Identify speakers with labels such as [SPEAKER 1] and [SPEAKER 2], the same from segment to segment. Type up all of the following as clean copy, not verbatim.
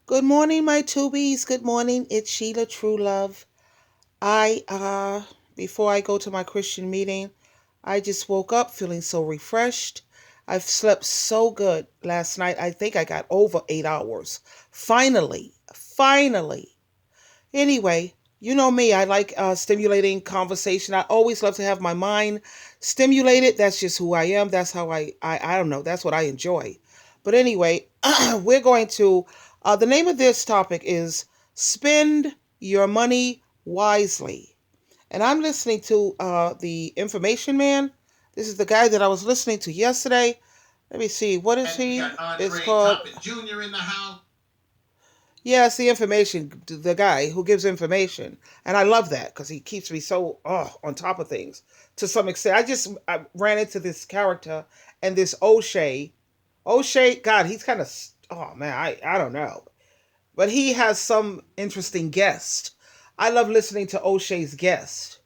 [SPEAKER 1] Good morning, my tubies. Good morning. It's Sheila True Love. Before I go to my Christian meeting, I just woke up feeling so refreshed. I've slept so good last night. I think I got over 8 hours. Finally. Anyway, you know me. I like stimulating conversation. I always love to have my mind stimulated. That's just who I am. That's how I don't know. That's what I enjoy. But anyway, we're going to, the name of this topic is Spend Your Money Wisely. And I'm listening to the Information Man. This is the guy that I was listening to yesterday. Let me see. What is he? It's called Jr. in the house. Yeah, it's the information, the guy who gives information. And I love that because he keeps me so on top of things to some extent. I ran into this character and this O'Shea. O'Shea, God, he's kind of, oh man, I don't know. But he has some interesting guests. I love listening to O'Shea's guests.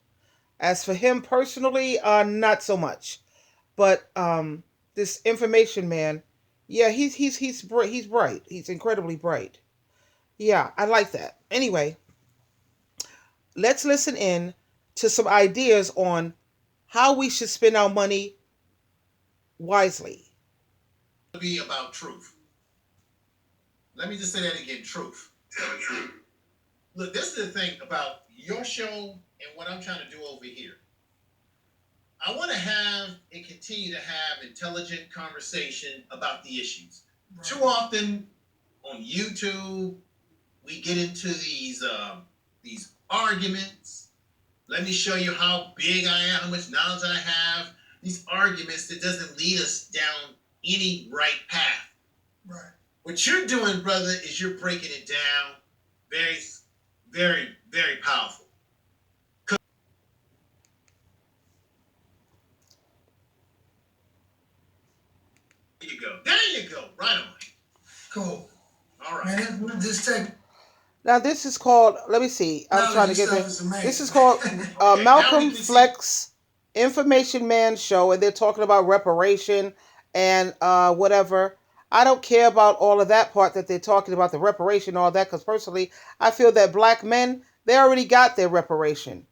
[SPEAKER 1] As for him personally, not so much. But this information man, yeah, he's bright. He's incredibly bright. Yeah, I like that. Anyway, let's listen in to some ideas on how we should spend our money wisely. Be about truth. Let me just say that again, truth. Tell the truth. Look, this is the thing about your show and what I'm trying to do over here. I want to have and continue to have intelligent conversation about the issues. Right. Too often on YouTube, we get into these arguments. Let me show you how big I am, how much knowledge I have. These arguments that doesn't lead us down any right path. Right. What you're doing, brother, is you're breaking it down very, very, very powerful. There you go. There you go. Right on. Cool. All right. Man, we'll just take. Now this is called. Let me see. I'm trying to get this. This is called okay, Malcolm Flex Information Man Show, and they're talking about reparation and whatever. I don't care about all of that part that they're talking about, the reparation, all that, because personally, I feel that black men, they already got their reparation.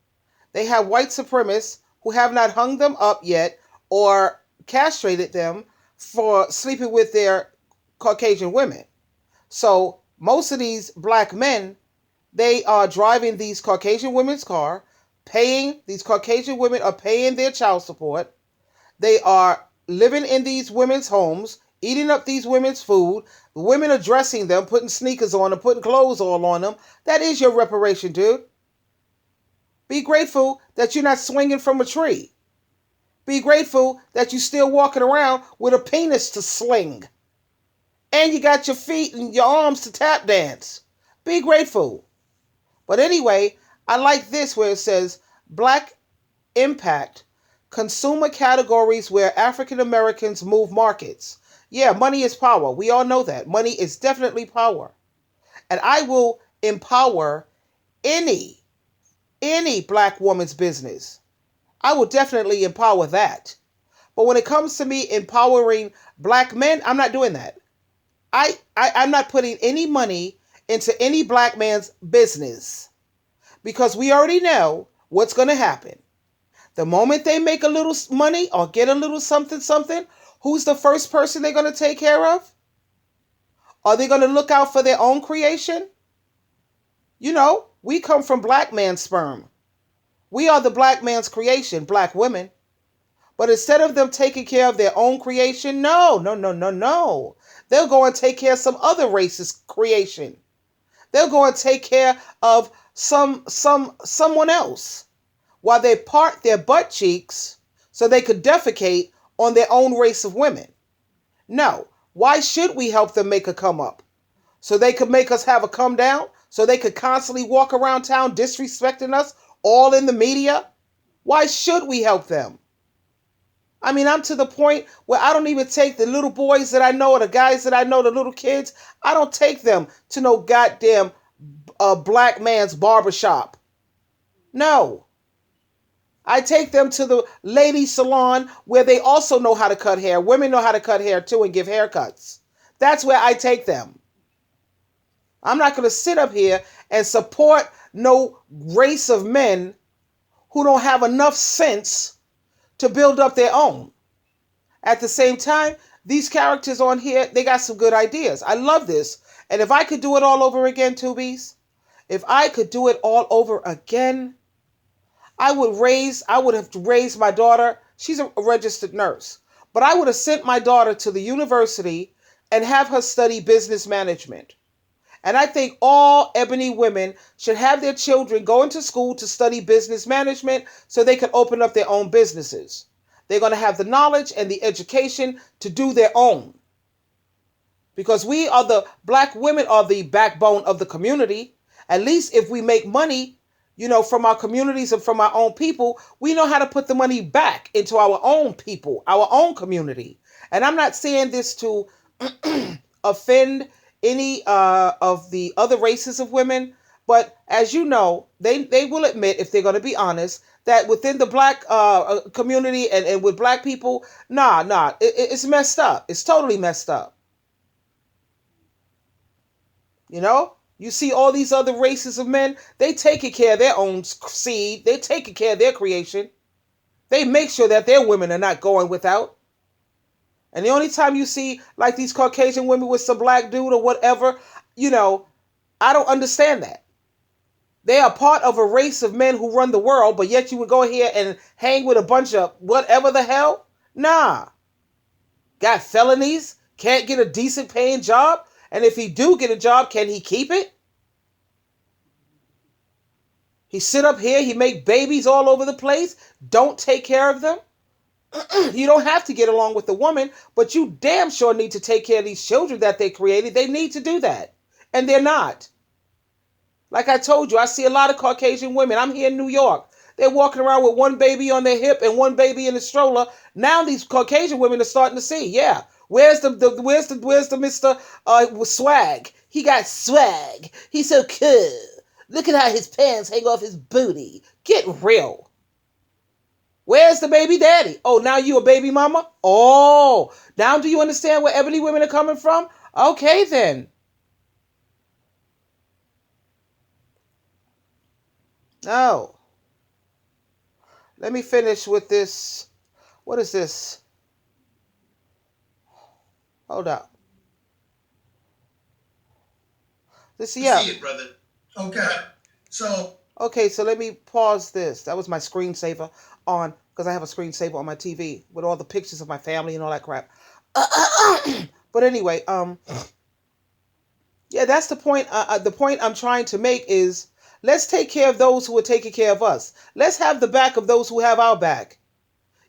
[SPEAKER 1] They have white supremacists who have not hung them up yet or castrated them for sleeping with their Caucasian women. So most of these black men, they are driving these Caucasian women's car, paying, these Caucasian women are paying their child support. They are living in these women's homes, eating up these women's food. The women are dressing them, putting sneakers on them, putting clothes all on them. That is your reparation, dude. Be grateful that you're not swinging from a tree. Be grateful that you're still walking around with a penis to sling. And you got your feet and your arms to tap dance. Be grateful. But anyway, I like this where it says Black Impact, consumer categories where African Americans move markets. Yeah, money is power. We all know that. Money is definitely power. And I will empower any black woman's business. I will definitely empower that. But when it comes to me empowering black men, I'm not doing that. I'm not putting any money into any black man's business because we already know what's going to happen. The moment they make a little money or get a little something, who's the first person they're going to take care of? Are they going to look out for their own creation? You know, we come from black man's sperm. We are the black man's creation, black women. But instead of them taking care of their own creation, no. They'll go and take care of some other race's creation. They'll go and take care of someone else while they part their butt cheeks so they could defecate on their own race of women. No. Why should we help them make a come up? So they could make us have a come down? So they could constantly walk around town disrespecting us all in the media? Why should we help them? I mean, I'm to the point where I don't even take the little boys that I know or the guys that I know, the little kids. I don't take them to no goddamn black man's barbershop. No. I take them to the lady salon where they also know how to cut hair. Women know how to cut hair too and give haircuts. That's where I take them. I'm not going to sit up here and support no race of men who don't have enough sense to build up their own. At the same time, these characters on here, they got some good ideas. I love this. And if I could do it all over again, Tubies, if I could do it all over again, I would have raised my daughter. She's a registered nurse. But I would have sent my daughter to the university and have her study business management. And I think all ebony women should have their children go into school to study business management so they can open up their own businesses. They're going to have the knowledge and the education to do their own. Because black women are the backbone of the community. At least if we make money, from our communities and from our own people, we know how to put the money back into our own people, our own community. And I'm not saying this to offend any of the other races of women, but as you know, they will admit, if they're going to be honest, that within the black community and with black people, it's messed up. It's totally messed up. You see all these other races of men, they taking care of their own seed. They taking care of their creation. They make sure that their women are not going without. And the only time you see like these Caucasian women with some black dude or whatever, I don't understand that. They are part of a race of men who run the world, but yet you would go here and hang with a bunch of whatever the hell? Nah. Got felonies, can't get a decent paying job, and if he do get a job, can he keep it? He sit up here, he make babies all over the place, don't take care of them. You don't have to get along with the woman, but you damn sure need to take care of these children that they created. They need to do that, and they're not. Like I told you, I see a lot of Caucasian women. I'm here in New York. They're walking around with one baby on their hip and one baby in a stroller. Now these Caucasian women are starting to see, yeah, where's the Mr. Swag? He got swag. He's so cool. Look at how his pants hang off his booty. Get real. Where's the baby daddy? Oh, now you a baby mama? Oh, now do you understand where ebony women are coming from? Okay, then. No. Let me finish with this. What is this? Hold up. This, yeah.
[SPEAKER 2] See it, brother.
[SPEAKER 1] Okay, so let me pause this. That was my screensaver on, because I have a screensaver on my TV with all the pictures of my family and all that crap. But anyway, yeah, that's the point. The point I'm trying to make is, let's take care of those who are taking care of us. Let's have the back of those who have our back.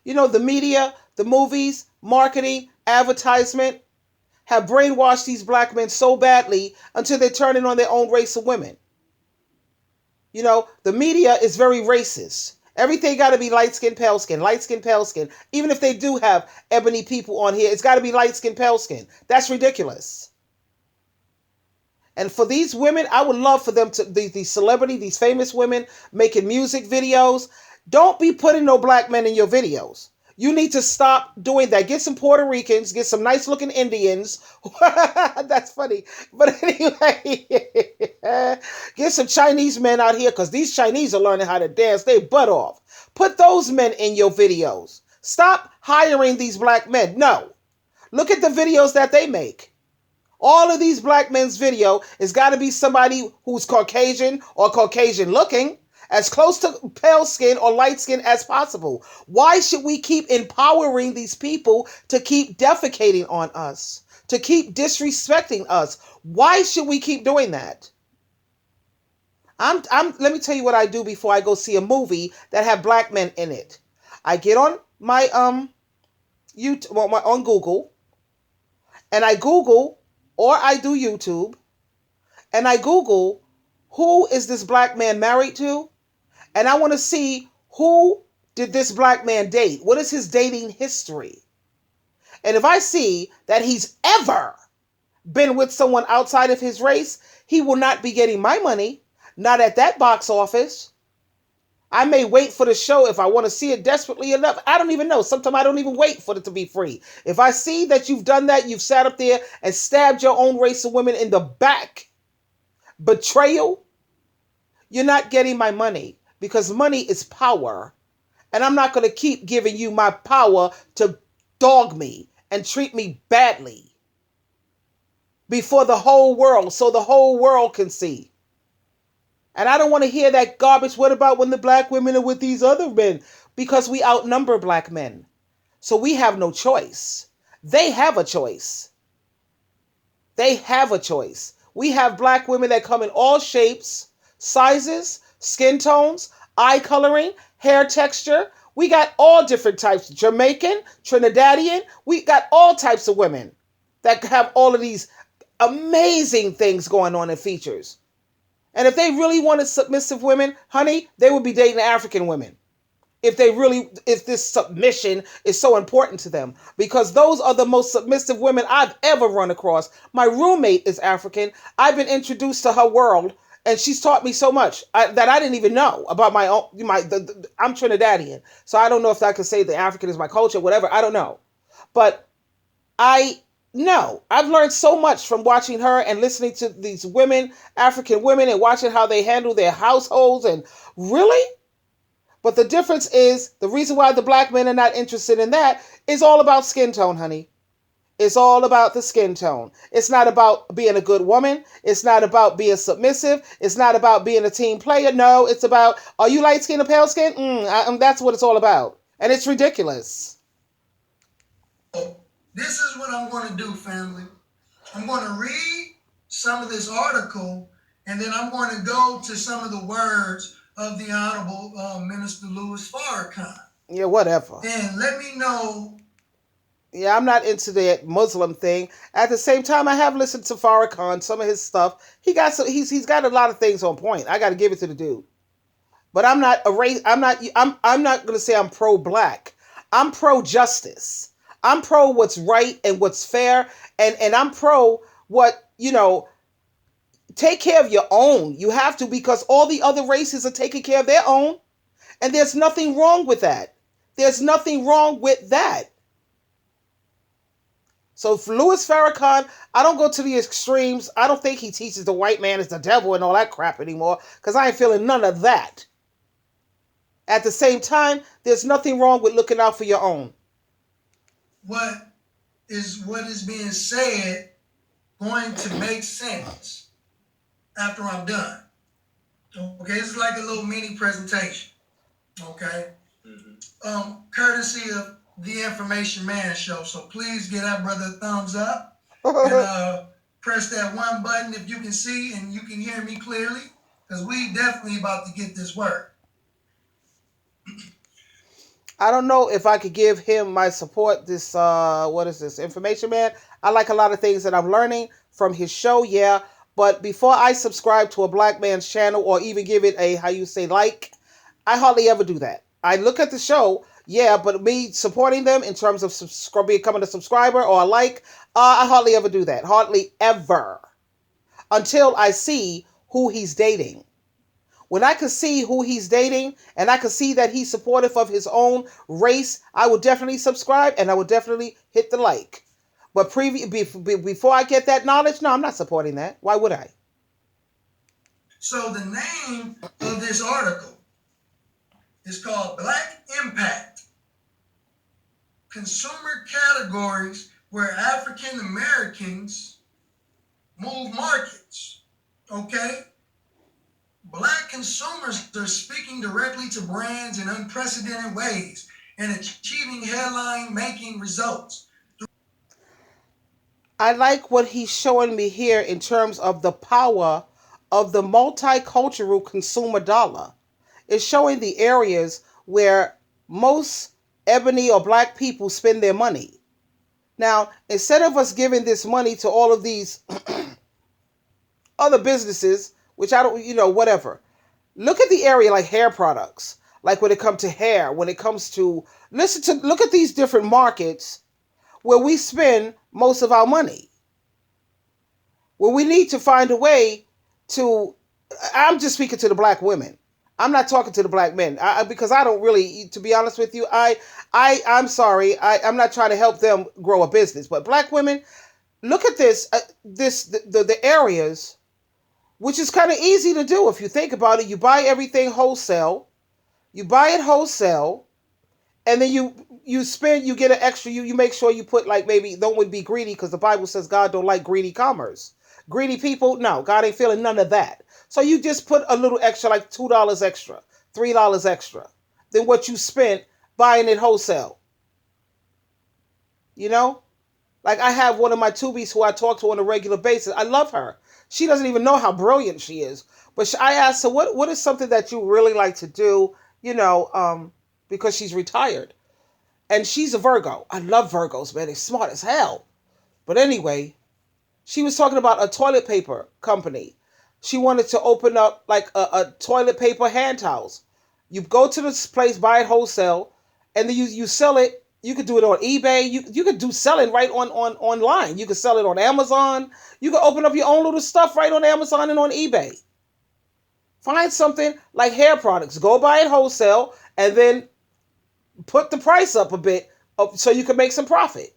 [SPEAKER 1] The media, the movies, marketing, advertisement have brainwashed these black men so badly until they're turning on their own race of women. The media is very racist. Everything got to be light skin, pale skin, light skin, pale skin. Even if they do have ebony people on here, it's got to be light skin, pale skin. That's ridiculous. And for these women, I would love for them to, these celebrities, these famous women making music videos, don't be putting no black men in your videos. You need to stop doing that. Get some Puerto Ricans, get some nice looking Indians. That's funny. But anyway, get some Chinese men out here, because these Chinese are learning how to dance their butt off. Put those men in your videos. Stop hiring these black men. No. Look at the videos that they make. All of these black men's video has got to be somebody who's Caucasian or Caucasian looking, as close to pale skin or light skin as possible. Why should we keep empowering these people to keep defecating on us, to keep disrespecting us? Why should we keep doing that? Let me tell you what I do before I go see a movie that have black men in it. I get on my YouTube, on Google, and I Google, or I do YouTube, and I Google, who is this black man married to? And I want to see, who did this black man date? What is his dating history? And if I see that he's ever been with someone outside of his race, he will not be getting my money, not at that box office. I may wait for the show if I want to see it desperately enough. I don't even know. Sometimes I don't even wait for it to be free. If I see that you've done that, you've sat up there and stabbed your own race of women in the back, betrayal, you're not getting my money, because money is power. And I'm not going to keep giving you my power to dog me and treat me badly before the whole world, so the whole world can see. And I don't want to hear that garbage. What about when the black women are with these other men? Because we outnumber black men. So we have no choice. They have a choice. They have a choice. We have black women that come in all shapes, sizes, skin tones, eye coloring, hair texture. We got all different types. Jamaican, Trinidadian. We got all types of women that have all of these amazing things going on in features. And if they really wanted submissive women, honey, they would be dating African women. If this submission is so important to them, because those are the most submissive women I've ever run across. My roommate is African. I've been introduced to her world, and she's taught me so much that I didn't even know about my own. I'm Trinidadian, so I don't know if I could say the African is my culture, whatever. I don't know, but I've learned so much from watching her and listening to these women, African women, and watching how they handle their households. And really. But the difference is, the reason why the black men are not interested in that is all about skin tone, honey. It's all about the skin tone. It's not about being a good woman. It's not about being submissive. It's not about being a team player. No, it's about, are you light skin or pale skin? That's what it's all about. And it's ridiculous.
[SPEAKER 2] This is what I'm going to do, family. I'm going to read some of this article, and then I'm going to go to some of the words of the Honorable Minister Louis Farrakhan.
[SPEAKER 1] Yeah, whatever.
[SPEAKER 2] And let me know.
[SPEAKER 1] Yeah, I'm not into that Muslim thing. At the same time, I have listened to Farrakhan, some of his stuff. He's got a lot of things on point. I got to give it to the dude. But I'm not going to say I'm pro-black. I'm pro-justice. I'm pro what's right and what's fair, and I'm pro what, take care of your own. You have to, because all the other races are taking care of their own. And there's nothing wrong with that. There's nothing wrong with that. So for Louis Farrakhan, I don't go to the extremes. I don't think he teaches the white man is the devil and all that crap anymore, because I ain't feeling none of that. At the same time, there's nothing wrong with looking out for your own.
[SPEAKER 2] What is being said going to make sense after I'm done? Okay, it's like a little mini presentation. Okay, courtesy of the Information Man Show. So please give that brother a thumbs up and press that one button if you can see and you can hear me clearly, because we definitely about to get this work.
[SPEAKER 1] I don't know if I could give him my support. This what is this, Information Man? I like a lot of things that I'm learning from his show, yeah. But before I subscribe to a black man's channel or even give it a, like, I hardly ever do that. I look at the show, yeah, but me supporting them in terms of becoming a subscriber or a like, I hardly ever do that. Hardly ever. Until I see who he's dating. When I could see who he's dating and I could see that he's supportive of his own race, I would definitely subscribe and I would definitely hit the like. But before I get that knowledge, no, I'm not supporting that. Why would I?
[SPEAKER 2] So the name of this article is called Black Impact. Consumer categories where African Americans move markets. Okay? Black consumers are speaking directly to brands in unprecedented ways and achieving headline-making results.
[SPEAKER 1] I like what he's showing me here in terms of the power of the multicultural consumer dollar. It's showing the areas where most ebony or black people spend their money. Now, instead of us giving this money to all of these other businesses, which I don't, whatever. Look at the area like hair products. Like when it comes to hair, when it comes to, look at these different markets where we spend most of our money. Where we need to find a way to, I'm just speaking to the black women. I'm not talking to the black men because I don't really, to be honest with you, I'm sorry. I'm not trying to help them grow a business. But black women, look at this, the areas which is kind of easy to do if you think about it. You buy everything wholesale. You buy it wholesale, and then you spend, you get an extra, you make sure you put, like, maybe don't be greedy, because the Bible says God don't like greedy commerce. Greedy people, no, God ain't feeling none of that. So you just put a little extra, like $2 extra, $3 extra than what you spent buying it wholesale. You know? Like, I have one of my tubies who I talk to on a regular basis. I love her. She doesn't even know how brilliant she is. But I asked her, what is something that you really like to do, because she's retired. And she's a Virgo. I love Virgos, man. They're smart as hell. But anyway, she was talking about a toilet paper company. She wanted to open up like a toilet paper hand towels. You go to this place, buy it wholesale, and then you sell it. You could do it on eBay. You could do selling right on online. You could sell it on Amazon. You could open up your own little stuff right on Amazon and on eBay. Find something like hair products. Go buy it wholesale and then put the price up a bit so you can make some profit.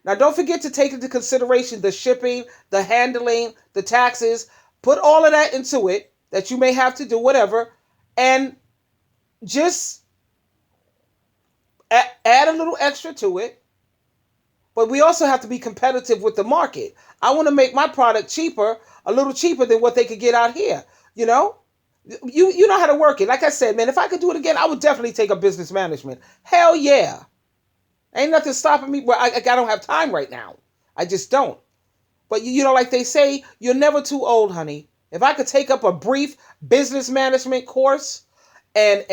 [SPEAKER 1] Now, don't forget to take into consideration the shipping, the handling, the taxes. Put all of that into it that you may have to do, whatever, and just add a little extra to it. But we also have to be competitive with the market. I want to make my product cheaper, a little cheaper than what they could get out here. You know how to work it. Like I said, man, if I could do it again, I would definitely take up business management. Hell yeah. Ain't nothing stopping me. Well, I don't have time right now. I just don't. But like they say, you're never too old, honey. If I could take up a brief business management course and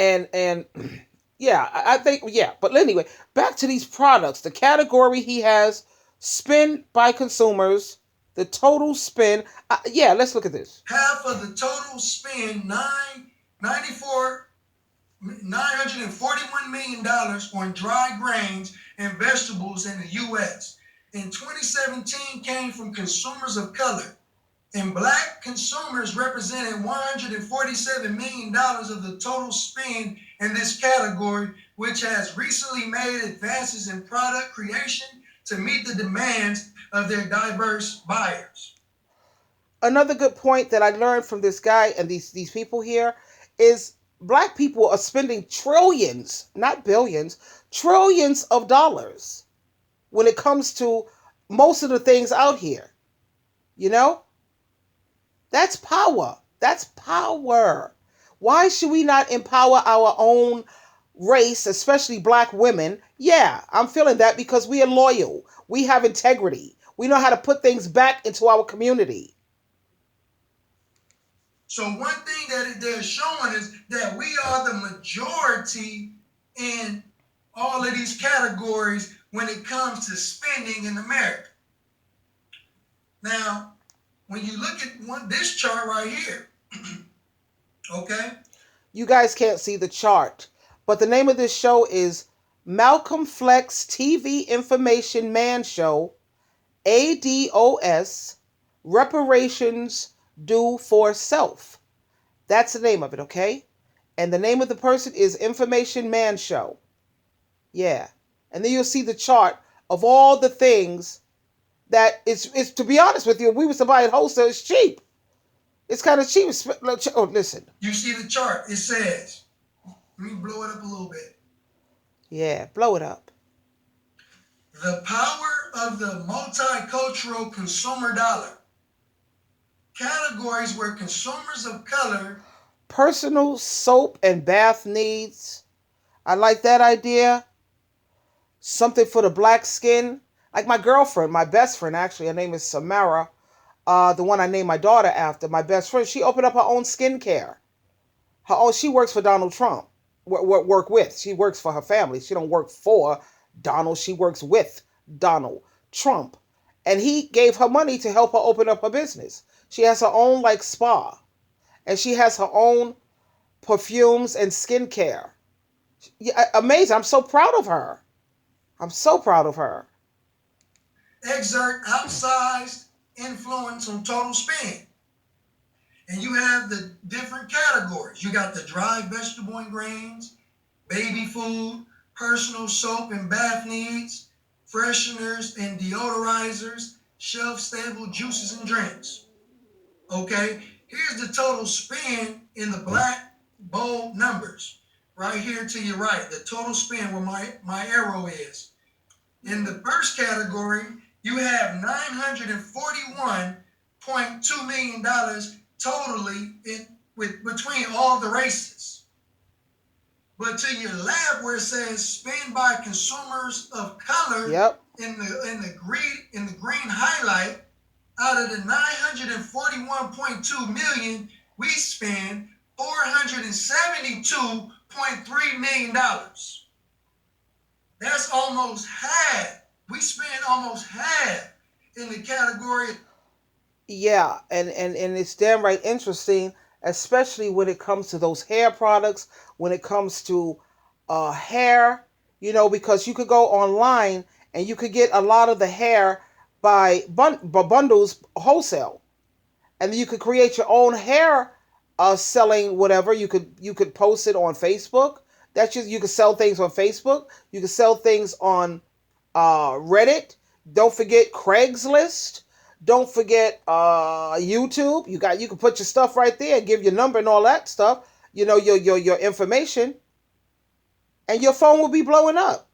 [SPEAKER 1] yeah, I think, yeah. But anyway, back to these products. The category he has, spend by consumers, the total spend. Yeah, let's look at this.
[SPEAKER 2] Half of the total spend, $941 million on dry grains and vegetables in the U.S. in 2017 came from consumers of color. And Black consumers represented $147 million of the total spend in this category, which has recently made advances in product creation to meet the demands of their diverse buyers.
[SPEAKER 1] Another good point that I learned from this guy and these people here is Black people are spending trillions, not billions, trillions of dollars when it comes to most of the things out here. That's power. That's power. Why should we not empower our own race, especially Black women? Yeah, I'm feeling that because we are loyal. We have integrity. We know how to put things back into our community.
[SPEAKER 2] So one thing that they're showing is that we are the majority in all of these categories when it comes to spending in America. Now, when you look at this chart right here, okay?
[SPEAKER 1] You guys can't see the chart, but the name of this show is Malcolm Flex TV Information Man Show, ADOS, Reparations Due for Self. That's the name of it, okay? And the name of the person is Information Man Show. Yeah. And then you'll see the chart of all the things that it's to be honest with you, if we was to buy it wholesale, it's cheap. It's kind of cheap. Oh, listen.
[SPEAKER 2] You see the chart. It says, let me blow it up a little bit.
[SPEAKER 1] Yeah, blow it up.
[SPEAKER 2] The power of the multicultural consumer dollar. Categories where consumers of color.
[SPEAKER 1] Personal soap and bath needs. I like that idea. Something for the Black skin. Like my girlfriend, my best friend, actually, her name is Samara, the one I named my daughter after, my best friend. She opened up her own skincare. She works for Donald Trump. She works for her family. She don't work for Donald. She works with Donald Trump. And he gave her money to help her open up her business. She has her own like spa. And she has her own perfumes and skincare. Yeah, amazing. I'm so proud of her. I'm so proud of her.
[SPEAKER 2] Exert outsized influence on total spend. And you have the different categories. You got the dry vegetable and grains, baby food, personal soap and bath needs, fresheners and deodorizers, shelf-stable juices and drinks. Okay? Here's the total spend in the black bold numbers. Right here to your right, the total spend where my arrow is. In the first category, you have $941.2 million totally between all the races. But to your left, where it says spend by consumers of color,
[SPEAKER 1] yep,
[SPEAKER 2] in the green highlight, out of the 941.2 million, we spend $472.3 million. That's almost half. We spend almost half in the category.
[SPEAKER 1] Yeah, and it's damn right interesting, especially when it comes to those hair products, when it comes to hair, because you could go online and you could get a lot of the hair by bundles wholesale, and then you could create your own hair selling whatever. You could post it on Facebook. You could sell things on Facebook. You could sell things on Reddit. Don't forget Craigslist. Don't forget YouTube. You can put your stuff right there, give your number and all that stuff. Your information, and your phone will be blowing up.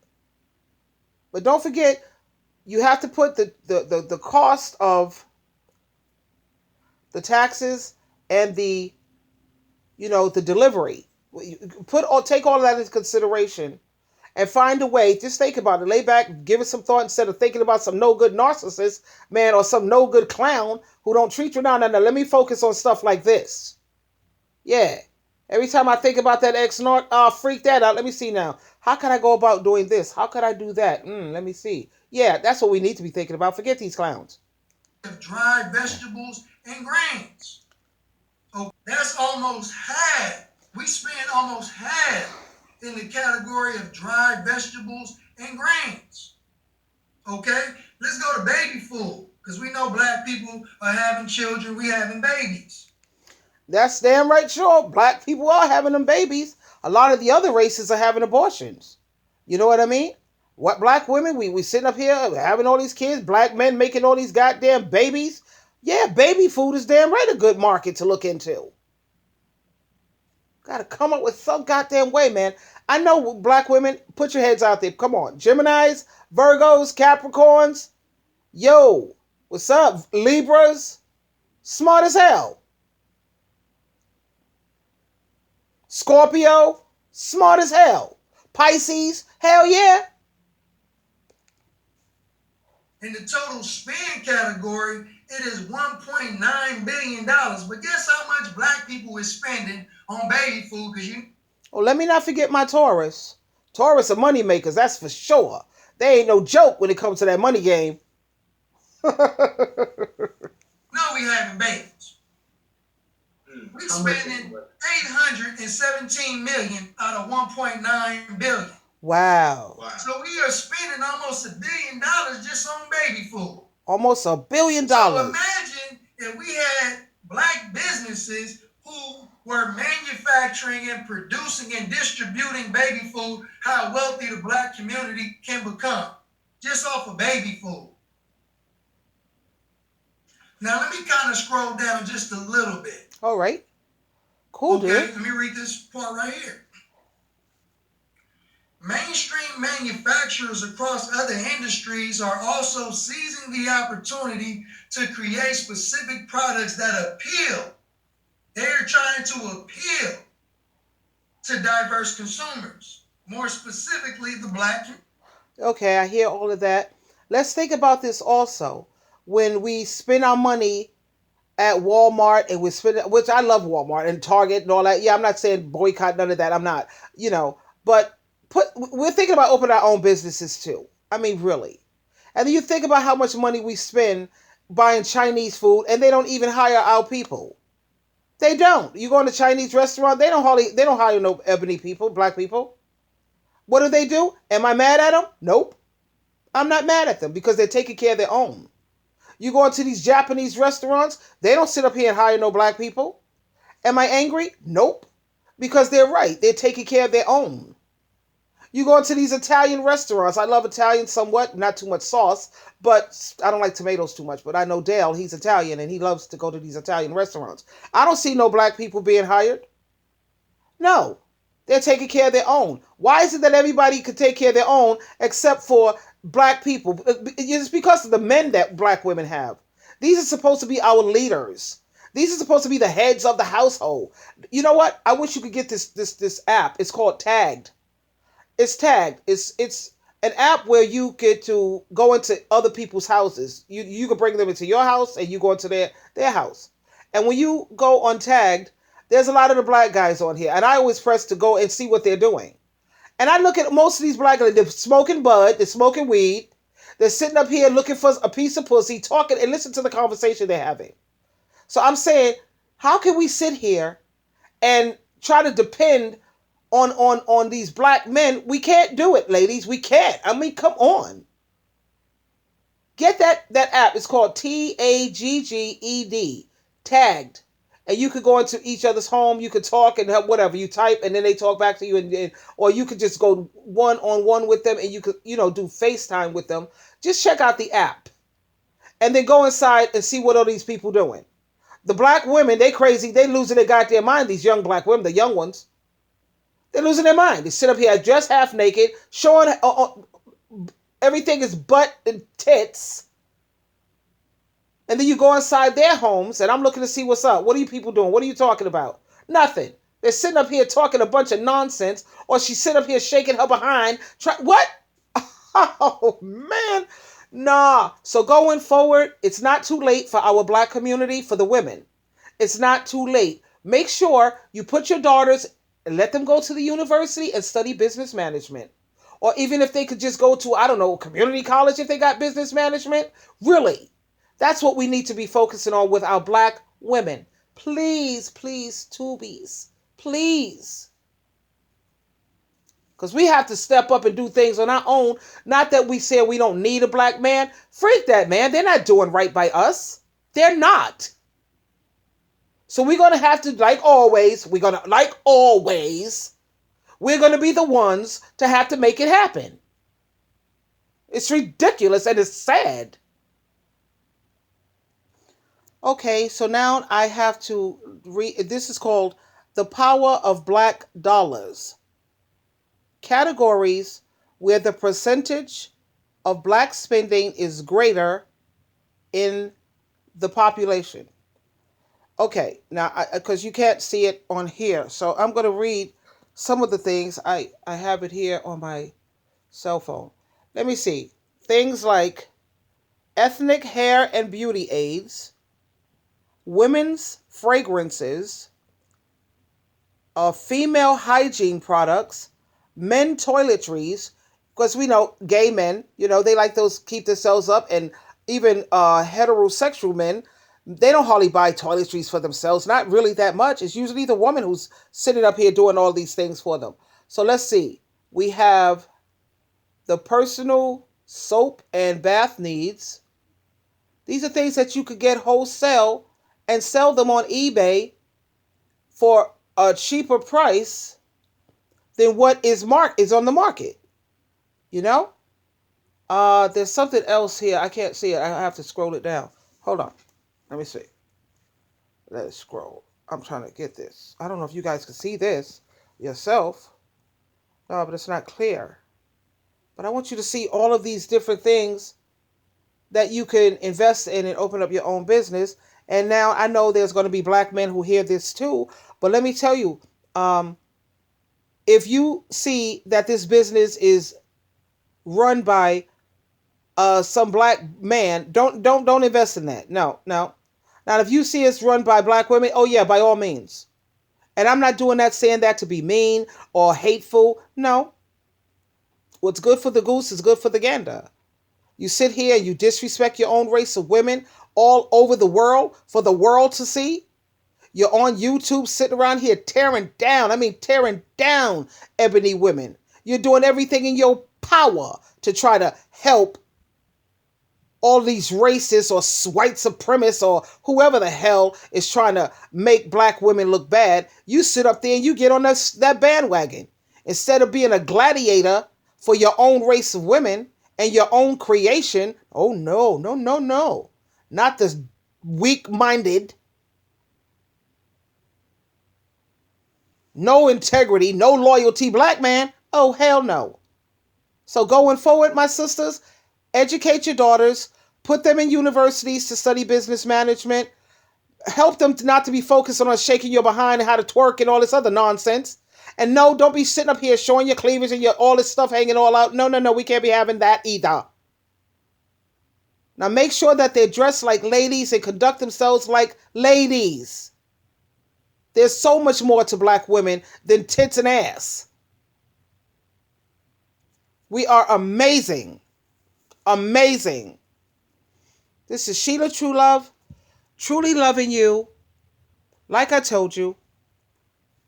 [SPEAKER 1] But don't forget, you have to put the cost of the taxes and the delivery. Take all of that into consideration and find a way. Just think about it. Lay back, give it some thought instead of thinking about some no good narcissist man or some no good clown who don't treat you. No. Let me focus on stuff like this. Yeah. Every time I think about that ex-narc, freak that out. Let me see now. How can I go about doing this? How could I do that? Let me see. Yeah, that's what we need to be thinking about. Forget these clowns.
[SPEAKER 2] Dried vegetables and grains. Oh, that's almost half. We spend almost half in the category of dried vegetables and grains. Okay, let's go to baby food, because we know black people are having children, we having babies.
[SPEAKER 1] That's damn right sure. Black people are having them babies. A lot of the other races are having abortions. You know what I mean? What black women, we sitting up here having all these kids, black men making all these goddamn babies. Yeah, baby food is damn right a good market to look into. Gotta come up with some goddamn way, man. I know black women, put your heads out there. Come on. Geminis, Virgos, Capricorns. Yo, what's up? Libras. Smart as hell. Scorpio, smart as hell. Pisces, hell yeah.
[SPEAKER 2] In the total spend category, it is $1.9 billion. But guess how much black people is spending on baby food?
[SPEAKER 1] Oh, let me not forget my Taurus. Taurus are money makers, that's for sure. They ain't no joke when it comes to that money game.
[SPEAKER 2] No, we having babies. We spending $817 million out of $1.9 billion.
[SPEAKER 1] Wow.
[SPEAKER 2] So we are spending almost $1 billion just on baby food.
[SPEAKER 1] Almost $1 billion.
[SPEAKER 2] So imagine if we had black businesses who were manufacturing and producing and distributing baby food, how wealthy the black community can become just off of baby food. Now let me kind of scroll down just a little bit.
[SPEAKER 1] All right. Cool,
[SPEAKER 2] okay,
[SPEAKER 1] dude.
[SPEAKER 2] Let me read this part right here. Mainstream manufacturers across other industries are also seizing the opportunity to create specific products that appeal. They're trying to appeal to diverse consumers, more specifically the black.
[SPEAKER 1] Okay, I hear all of that. Let's think about this also. When we spend our money at Walmart and we spend, which I love Walmart and Target and all that. Yeah, I'm not saying boycott none of that. I'm not, but we're thinking about opening our own businesses too. I mean, really. And then you think about how much money we spend buying Chinese food, and they don't even hire our people. They don't. You go in a Chinese restaurant, they don't hire no ebony people, black people. What do? Am I mad at them? Nope. I'm not mad at them because they're taking care of their own. You go into these Japanese restaurants, they don't sit up here and hire no black people. Am I angry? Nope. Because they're right. They're taking care of their own. You go into these Italian restaurants. I love Italian somewhat, not too much sauce, but I don't like tomatoes too much. But I know Dale, he's Italian, and he loves to go to these Italian restaurants. I don't see no black people being hired. No. They're taking care of their own. Why is it that everybody could take care of their own except for black people? It's because of the men that black women have. These are supposed to be our leaders. These are supposed to be the heads of the household. You know what? I wish you could get this app. It's called Tagged. It's Tagged. It's an app where you get to go into other people's houses. You can bring them into your house and you go into their house. And when you go on Tagged, there's a lot of the black guys on here. And I always press to go and see what they're doing. And I look at most of these black guys. They're smoking bud. They're smoking weed. They're sitting up here looking for a piece of pussy, talking, and listen to the conversation they're having. So I'm saying, how can we sit here and try to depend on these black men? We can't do it, ladies. We can't. I mean, come on. Get that app. It's called Tagged. Tagged. And you could go into each other's home. You could talk and have whatever. You type and then they talk back to you. And or you could just go one-on-one with them and you could, do FaceTime with them. Just check out the app. And then go inside and see what are these people doing. The black women, they crazy. They losing their goddamn mind. These young black women, the young ones. They're losing their mind. They sit up here dressed half naked, showing everything is butt and tits. And then you go inside their homes, and I'm looking to see what's up. What are you people doing? What are you talking about? Nothing. They're sitting up here talking a bunch of nonsense, or she's sitting up here shaking her behind. What? Oh, man. Nah. So going forward, it's not too late for our black community, for the women. It's not too late. Make sure you put your daughters and let them go to the university and study business management. Or even if they could just go to, I don't know, community college if they got business management. Really. That's what we need to be focusing on with our black women. Please, please, Tubies. Please. Because we have to step up and do things on our own. Not that we say we don't need a black man. Freak that, man. They're not doing right by us. They're not. So we're going to have to, like always, we're going to be the ones to have to make it happen. It's ridiculous and it's sad. Okay, so now I have to read. This is called The Power of Black Dollars. Categories where the percentage of black spending is greater in the population. Okay, now, because you can't see it on here, so I'm going to read some of the things. I have it here on my cell phone. Let me see. Things like ethnic hair and beauty aids, women's fragrances, female hygiene products, men toiletries, because we know gay men, they like those, keep themselves up, and even heterosexual men, they don't hardly buy toiletries for themselves, not really that much. It's usually the woman who's sitting up here doing all these things for them. So let's see. We have the personal soap and bath needs. These are things that you could get wholesale and sell them on eBay for a cheaper price than what is on the market. There's something else here. I can't see it. I have to scroll it down. Hold on. Let me see. Let's scroll. I'm trying to get this. I don't know if you guys can see this yourself. No, but it's not clear. But I want you to see all of these different things that you can invest in and open up your own business. And now I know there's going to be black men who hear this too. But let me tell you, if you see that this business is run by some black man, don't invest in that. No. Now, if you see it's run by black women, oh yeah, by all means. And I'm not doing that, saying that to be mean or hateful. No. What's good for the goose is good for the gander. You sit here and you disrespect your own race of women all over the world for the world to see. You're on YouTube sitting around here tearing down ebony women. You're doing everything in your power to try to help all these racists or white supremacists or whoever the hell is trying to make black women look bad. You sit up there and you get on that bandwagon. Instead of being a gladiator for your own race of women and your own creation. Oh, no, no, no, no. Not this weak-minded, no integrity, no loyalty black man. Oh, hell no. So going forward, my sisters, educate your daughters, put them in universities to study business management, help them not to be focused on shaking your behind and how to twerk and all this other nonsense. And no, don't be sitting up here showing your cleavage and all this stuff hanging all out. No, no, no, we can't be having that either. Now make sure that they're dressed like ladies and conduct themselves like ladies. There's so much more to black women than tits and ass. We are amazing. Amazing. This is Sheila True Love. Truly loving you. Like I told you.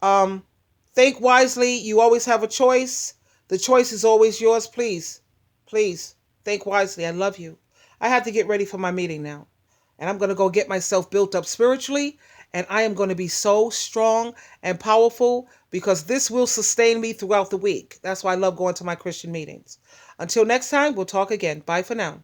[SPEAKER 1] Think wisely. You always have a choice. The choice is always yours. Please. Please. Think wisely. I love you. I have to get ready for my meeting now. And I'm going to go get myself built up spiritually. And I am going to be so strong and powerful because this will sustain me throughout the week. That's why I love going to my Christian meetings. Until next time, we'll talk again. Bye for now.